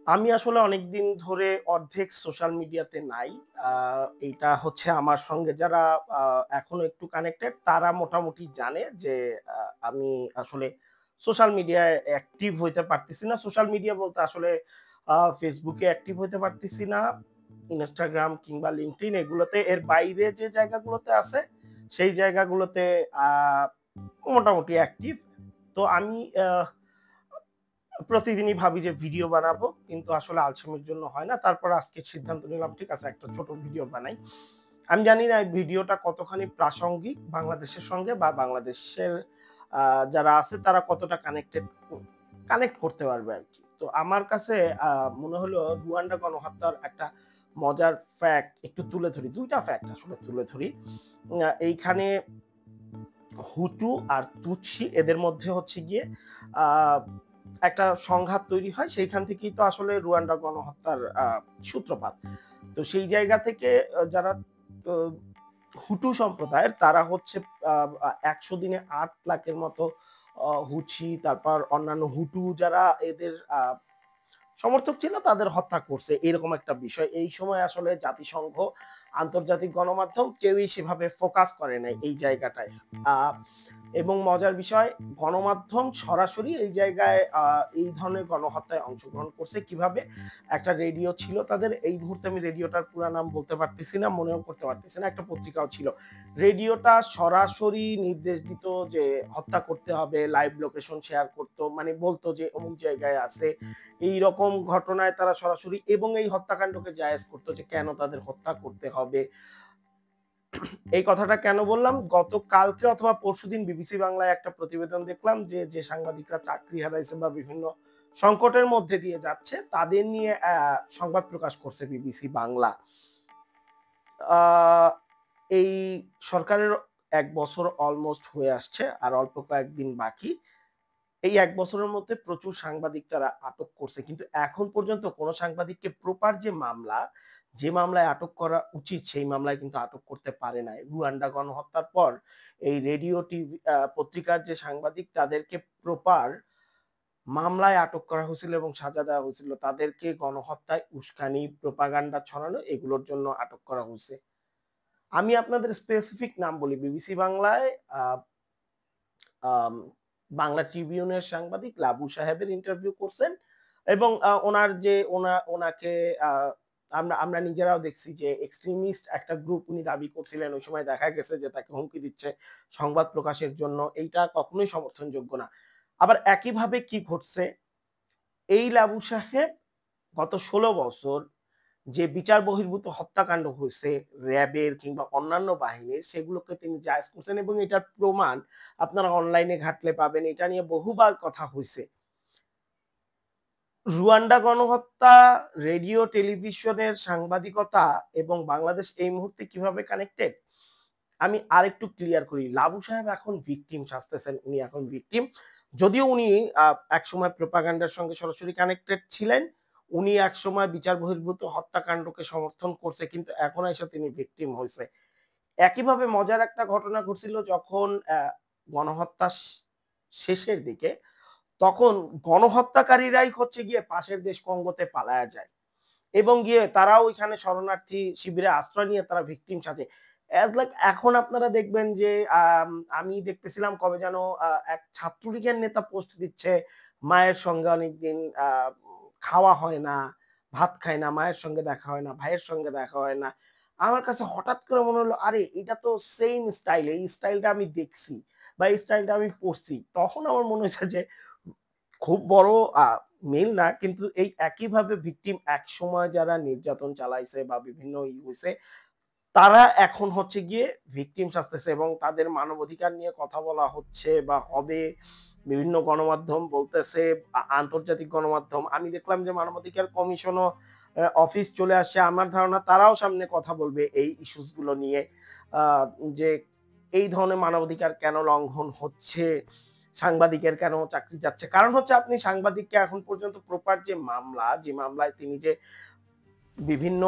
আমি আসলে অনেকদিন ধরে অর্ধেক সোশ্যাল মিডিয়াতে নাই। আ এইটা হচ্ছে আমার সঙ্গে যারা আ এখনো একটু কানেক্টেড তারা মোটামুটি জানে যে আ আমি আসলে সোশ্যাল মিডিয়ায় অ্যাক্টিভ হইতে পারতেছি না। সোশ্যাল মিডিয়া বলতে আসলে Facebook এ অ্যাক্টিভ হইতে পারতেছি না। Instagram কিংবা LinkedIn এগুলোতে এর বাইরে যে জায়গাগুলোতে আছে সেই জায়গাগুলোতে আ মোটামুটি অ্যাক্টিভ। তো আমি প্রতিদিনই ভাবি যে ভিডিও বানাবো। কিন্তু আসলে আলসেমির জন্য হয় না। তারপর আজকে সিদ্ধান্ত নিলাম ঠিক আছে একটা ছোট ভিডিও বানাই। আমি জানি না এই ভিডিওটা কতখানি প্রাসঙ্গিক বাংলাদেশের সঙ্গে বা বাংলাদেশের আ যারা আছে তারা কতটা কানেক্ট করতে পারবে আরকি। তো আমার কাছে আ মনে হলো রুয়ান্ডা গণহত্যার একটা মজার ফ্যাক্ট একটু তুলে ধরি। ২ টা ফ্যাক্ট আসলে তুলে ধরি। এইখানে হুটু আর তুতসি এদের মধ্যে হচ্ছে গিয়ে আ একটা সংঘাত তৈরি হয়। সেইখান থেকেই তো আসলে রুয়ান্ডা গণহত্যার সূত্রপাত। তো সেই জায়গা থেকে যারা অ হুটু সম্প্রদায়ের তারা হচ্ছে আ আ ১০০ দিনে ৮ লাখের মতো হুচি তারপর অন্যান্য হুটু যারা এদের সমর্থক ছিল তাদের হত্যা করছে। এরকম একটা বিষয়। এই সময় আসলে জাতিসংঘ, আন্তর্জাতিক গণমাধ্যম কেউই সেভাবে ফোকাস করে নাই এই জায়গাটায়। আ এবং মজার বিষয় গণমাধ্যম সরাসরি এই জায়গায় এই ধরনের গণহত্যায় অংশগ্রহণ করছে কিভাবে? একটা রেডিও ছিল তাদের। এই মুহূর্তে আমি রেডিওটার পুরা নাম বলতে পারতেছি না, মনেও করতে পারতেছি না। একটা পত্রিকাও ছিল। রেডিওটা সরাসরি নির্দেশ দিত যে হত্যা করতে হবে, লাইভ লোকেশন শেয়ার করত। মানে বলত যে অমুক জায়গায় আছে। এইরকম ঘটনায় তারা সরাসরি এবং এই হত্যাকাণ্ডকে জায়েজ করত যে কেন তাদের হত্যা করতে হবে। এই কথাটা কেন বললাম? গতকালকে অথবা পরশুদিন বিবিসি বাংলায় একটা প্রতিবেদন দেখলাম যে সাংবাদিকরা চাকরি হারাইছে বা বিভিন্ন সংকটের মধ্যে দিয়ে যাচ্ছে তাদের নিয়ে সংবাদ প্রকাশ করছে বিবিসি বাংলা। আ এই সরকারের ১ বছর অলমোস্ট হয়ে আসছে। আর অল্প কয়েকদিন বাকি। এই ১ বছরের মধ্যে প্রচুর সাংবাদিক তারা আটক করছে। কিন্তু এখন পর্যন্ত কোন সাংবাদিককে প্রপার যে মামলা, যে মামলায় আটক করা উচিত সেই মামলায় কিন্তু আটক করতে পারে নাই। রুয়ান্ডা গণহত্যার পর এই রেডিও, টিভি পত্রিকার যে সাংবাদিক তাদেরকে প্রপার মামলায় আটক করা হয়েছিল এবং সাজা দেওয়া হয়েছিল। তাদেরকে গণহত্যায় উস্কানি, প্রোপাগান্ডা ছড়ানো এগুলোর জন্য আটক করা হইছে। আমি আপনাদের স্পেসিফিক নাম বলি। বিবিসি বাংলায় আ আম বাংলা ট্রিবিউনের সাংবাদিক লাবু সাহেবের ইন্টারভিউ করছেন এবং ওনার যে ওনাকে আ আমরা আমরা নিজেরাও দেখছি যে এক্সট্রিমিস্ট একটা গ্রুপ উনি দাবি করছিলেন। ওই সময় দেখা গেছে যে তাকে হুমকি দিচ্ছে সংবাদ প্রকাশের জন্য। এইটা কখনোই সমর্থনযোগ্য না। আবার একইভাবে কি ঘটছে, এই লাবু সাহেব গত ১৬ বছর যে বিচার বহির্ভূত হত্যাকাণ্ড হইছে র‍্যাবের কিংবা অন্যান্য বাহিনীর সেগুলোকে তিনি জায়েজ করছেন এবং এটার প্রমাণ আপনারা অনলাইনে ঘাটলে পাবেন। এটা নিয়ে বহুবার কথা হইছে। রুয়ান্ডা গণহত্যা, রেডিও, টেলিভিশনের সাংবাদিকতা এবং বাংলাদেশ এই মুহূর্তে কিভাবে কানেক্টেড? আমি আরেকটু ক্লিয়ার করি। লাবু সাহেব এখন ভিকটিম সাজতেছেন। উনি এখন ভিকটিম। যদিও উনি আ একসময় প্রোপাগান্ডার সঙ্গে সরাসরি কানেক্টেড ছিলেন। উনি একসময় বিচার বহির্ভূত হত্যাকাণ্ডকে সমর্থন করছে। কিন্তু এখন আইসা তিনি ভিকটিম হইছে। একইভাবে মজার একটা ঘটনা ঘটছিল যখন গণহত্যা শেষের দিকে তখন গণহত্যাকারীরাই হচ্ছে গিয়ে পাশের দেশ কঙ্গোতে পালায়া যায়। এবং গিয়ে তারাও ওইখানে শরণার্থী শিবিরে আশ্রয় নিয়ে তারা ভিকটিম সাজে। এজ লাইক এখন আপনারা দেখবেন যে আমি দেখতেছিলাম কবে যেন এক ছাত্রলীগের নেতা পোস্ট দিচ্ছে, মায়ের সঙ্গে অনেকদিন খাওয়া হয় না, ভাত খায় না, মায়ের সঙ্গে দেখা হয় না, ভাইয়ের সঙ্গে দেখা হয় না। আমার কাছে হঠাৎ করে মনে হলো, আরে এটা তো সেইম স্টাইল। এই স্টাইলটা আমি দেখছি বা এই স্টাইলটা আমি পড়ছি। তখন আমার মনে হয়েছে যে খুব বড় আ মিল না কিন্তু এই একইভাবে ভিকটিম একসময় যারা নির্যাতন চালাইছে বা বিভিন্ন হইছে, তারা এখন হচ্ছে গিয়ে ভিকটিম সাজতেছে এবং তাদের মানবাধিকার নিয়ে কথা বলা হচ্ছে বা হবে। বিভিন্ন গণমাধ্যম বলতেছে, আন্তর্জাতিক গণমাধ্যম। আমি দেখলাম যে মানবাধিকার কমিশনও অফিস চলে আসছে। আমার ধারণা তারাও সামনে কথা বলবে এই ইস্যুস গুলো নিয়ে। আ যে এই ধরনের মানবাধিকার কেন লঙ্ঘন হচ্ছে? সাংবাদিকের কেন চাকরি যাচ্ছে? কারণ হচ্ছে আপনি সাংবাদিককে এখন পর্যন্ত প্রপার যে মামলা, যে মামলায় তিনি যে বিভিন্ন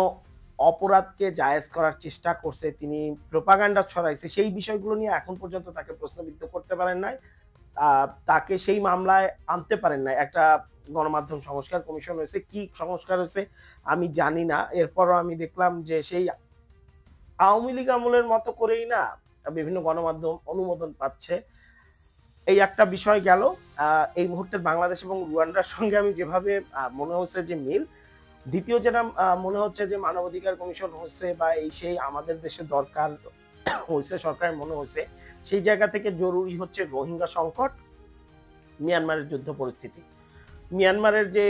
অপরাধকে জায়েজ করার চেষ্টা করছে, তিনি প্রোপাগান্ডা ছড়াইছে, সেই বিষয়গুলো নিয়ে এখন পর্যন্ত তাকে প্রশ্নবিদ্ধ করতে পারেন নাই। আ তাকে সেই মামলায় আনতে পারেন নাই। একটা গণমাধ্যম সংস্কার কমিশন হয়েছে, কি সংস্কার হয়েছে আমি জানি না। এরপরও আমি দেখলাম যে সেই আওয়ামী লীগ আমলের মতো করেই না বিভিন্ন গণমাধ্যম অনুমোদন পাচ্ছে। এই একটা বিষয় গেল। এই মুহূর্তে বাংলাদেশ এবং রুয়ান্ডার সঙ্গে আমি যেভাবে মনে হচ্ছে যে মিল, দ্বিতীয় যেটা মনে হচ্ছে যে মানবাধিকার কমিশন হচ্ছে বা এই সেই আমাদের দেশে দরকার হইছে, সরকারের মনে হইছে, সেই জায়গা থেকে জরুরি হচ্ছে রোহিঙ্গা সংকট, মিয়ানমারের যুদ্ধ পরিস্থিতি। মিয়ানমারের যে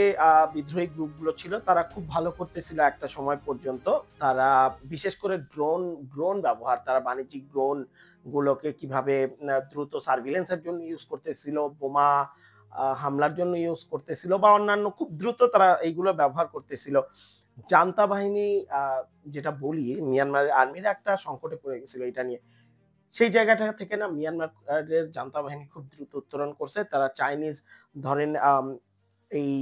বিদ্রোহী গ্রুপগুলো ছিল তারা খুব ভালো করতেছিল একটা সময় পর্যন্ত। তারা বিশেষ করে ড্রোন ব্যবহার, তারা বাণিজ্যিক ড্রোন গুলোকে কিভাবে দ্রুত সার্ভিলেন্স এর জন্য ইউজ করতেছিল, বোমা হামলার জন্য ইউজ করতেছিল বা অন্যান্য খুব দ্রুত তারা এইগুলো ব্যবহার করতেছিল। জান্তা বাহিনী যেটা বলি মিয়ানমারের আর্মিরা একটা সংকটে পড়ে গেছিল এটা নিয়ে। সেই জায়গাটা থেকে না মিয়ানমারের জান্তা বাহিনী খুব দ্রুত উত্তরণ করছে। তারা চাইনিজ ধরেন এই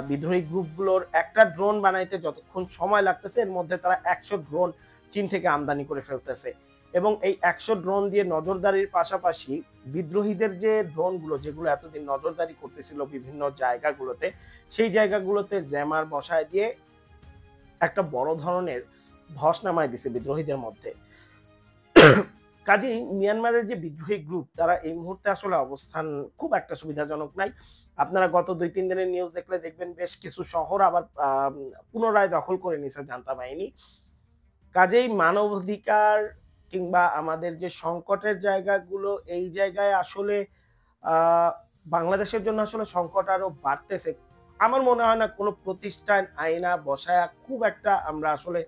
বিদ্রোহী গ্রুপগুলোর একটা ড্রোন বানাইতে যতক্ষণ সময় লাগতেছে এর মধ্যে তারা ১০০ ড্রোন চীন থেকে আমদানি করে ফেলতেছে। এবং এই ১০০ ড্রোন দিয়ে নজরদারির পাশাপাশি বিদ্রোহীদের যে ড্রোনগুলো যেগুলো এতদিন নজরদারি করতেছিল বিভিন্ন জায়গাগুলোতে, সেই জায়গাগুলোতে জ্যামার বসায় দিয়ে একটা বড় ধরনের ধস নামায় দিছে বিদ্রোহীদের মধ্যে। কাজেই মিয়ানমারের যে বিদ্রোহী গ্রুপ তারা এই মুহূর্তে আসলে অবস্থান খুব একটা সুবিধাজনক নাই। আপনারা গত ২-৩ দিনের নিউজ দেখলে দেখবেন বেশ কিছু শহর আবার পুনরায় দখল করে নিছে জান্তা বাহিনী। কাজেই মানবাধিকার কিংবা আমাদের যে সংকটের জায়গাগুলো এই জায়গায় আসলে আ বাংলাদেশের জন্য আসলে সংকট আরো বাড়তেছে। আমার মনে হয় না কোনো প্রতিষ্ঠান আইনা বসায়া খুব একটা আমরা আসলে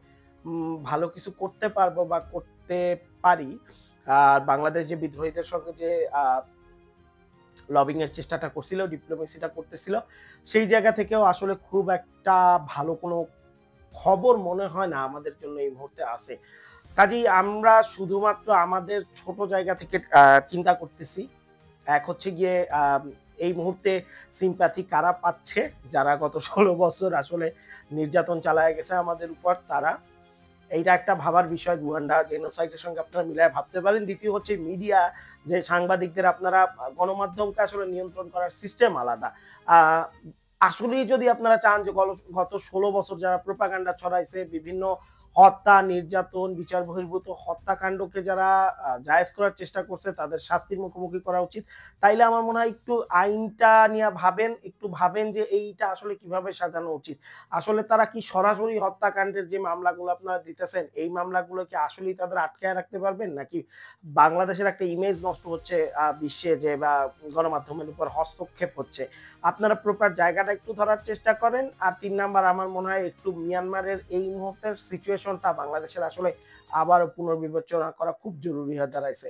ভালো কিছু করতে পারবো বা করতে পারি। আর বাংলাদেশ যে বিদ্রোহীদের সঙ্গে যে আ লবিং এর চেষ্টাটা করছিল, ডিপ্লোমেসিটা করতেছিল, সেই জায়গা থেকেও আসলে খুব একটা ভালো কোনো খবর মনে হয় না আমাদের জন্য এই মুহূর্তে আছে। কাজেই আমরা শুধুমাত্র আমাদের ছোট জায়গা থেকে চিন্তা করতেছি। এক হচ্ছে গিয়ে এই মুহূর্তে সিম্প্যাথি কারা পাচ্ছে? যারা গত ১৬ বছর আসলে নির্যাতন চালায়া গেছে আমাদের উপর তারা। এইটা একটা ভাবার বিষয় রুয়ান্ডা জেনোসাইড এর সঙ্গে আপনারা মিলায়ে ভাবতে পারেন। দ্বিতীয় হচ্ছে মিডিয়া যে সাংবাদিকদের আপনারা গণমাধ্যমকে আসলে নিয়ন্ত্রণ করার সিস্টেম আলাদা। আ আসলেই যদি আপনারা চান যে গত ১৬ বছর যারা প্রোপাগান্ডা ছড়াইছে বিভিন্ন হত্যা, নির্যাতন, বিচার বহির্ভূত হত্যাকাণ্ডকে যারা জায়েজ করার চেষ্টা করছে তাদের শাস্তির মুখোমুখি করা উচিত। তাইলে আমার মনে হয় একটু আইনটা নিয়া ভাবেন, একটু ভাবেন যে এইটা আসলে কিভাবে সাজানো উচিত। আসলে তারা কি সরাসরি হত্যাকাণ্ডের যে মামলাগুলো আপনারা দিতেছেন, এই মামলাগুলো কি আসলেই তাদের আটকায় রাখতে পারবেন? নাকি বাংলাদেশের একটা ইমেজ নষ্ট হচ্ছে বিশ্বে যে বা গণমাধ্যমের উপর হস্তক্ষেপ হচ্ছে। আপনারা প্রপার জায়গাটা একটু ধরার চেষ্টা করেন। আর ৩ নাম্বার আমার মনে হয় একটু মিয়ানমারের এই মুহূর্তের সিচুয়েশনটা বাংলাদেশের আসলে আবারও পুনর্বিবেচনা করা খুব জরুরি হয়ে দাঁড়াইছে।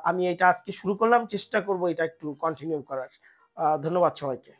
আমি এটা আজকে শুরু করলাম, চেষ্টা করব এটা একটু কন্টিনিউ করার। ধন্যবাদ সবাইকে।